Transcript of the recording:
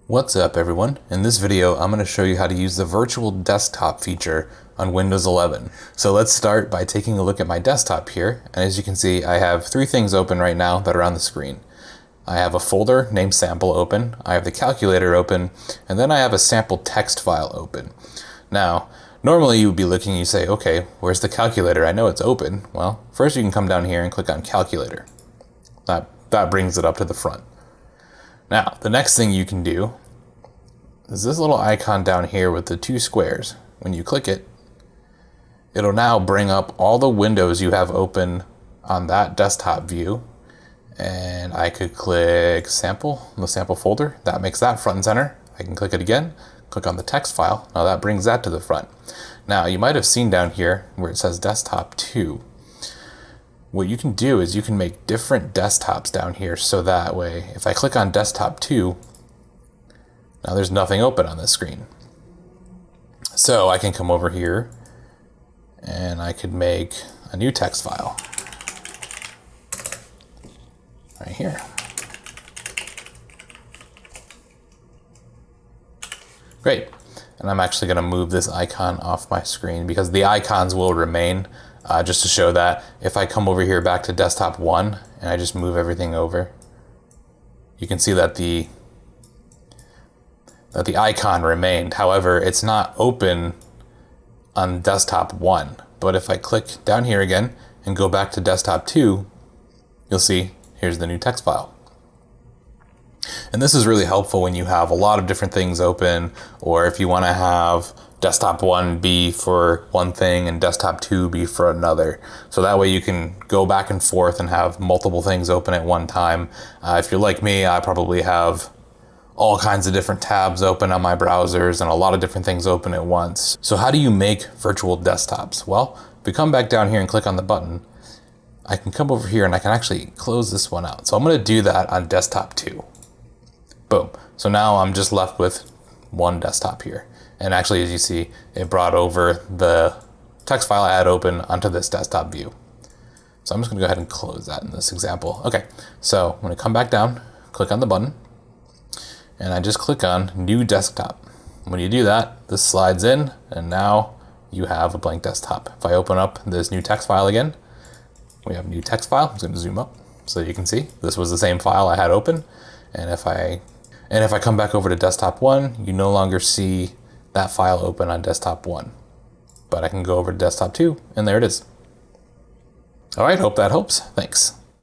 What's up everyone? In this video I'm going to show you how to use the virtual desktop feature on Windows 11. So let's start by taking a look at my desktop here, and as you can see I have three things open right now that are on the screen. I have a folder named sample open, I have the calculator open, and then I have a sample text file open. Now normally you would be looking and you say, okay, where's the calculator? I know it's open. Well, first you can come down here and click on calculator. That brings it up to the front. Now, the next thing you can do is this little icon down here with the two squares. When you click it, it'll now bring up all the windows you have open on that desktop view. And I could click sample, the sample folder. That makes that front and center. I can click it again, click on the text file. Now that brings that to the front. Now, you might have seen down here where it says desktop 2. What you can do is you can make different desktops down here, so that way if I click on desktop 2, now there's nothing open on this screen. So I can come over here and I could make a new text file right here. Great. And I'm actually going to move this icon off my screen because the icons will remain. Just to show that if I come over here back to desktop 1 and I just move everything over, you can see that the icon remained. However, it's not open on desktop 1. But if I click down here again and go back to desktop 2, you'll see here's the new text file. And this is really helpful when you have a lot of different things open, or if you want to have desktop 1 be for one thing and desktop 2 be for another. So that way you can go back and forth and have multiple things open at one time. If you're like me, I probably have all kinds of different tabs open on my browsers and a lot of different things open at once. So how do you make virtual desktops? Well, if we come back down here and click on the button, I can come over here and I can actually close this one out. So I'm going to do that on desktop 2. Boom. So now I'm just left with one desktop here. And actually, as you see, it brought over the text file I had open onto this desktop view. So I'm just going to go ahead and close that in this example. Okay, so I'm going to come back down, click on the button, and I just click on New Desktop. When you do that, this slides in, and now you have a blank desktop. If I open up this new text file again, we have a new text file. I'm just going to zoom up so you can see this was the same file I had open. And if I come back over to desktop 1, you no longer see that file open on desktop 1. But I can go over to desktop 2, and there it is. All right, hope that helps. Thanks.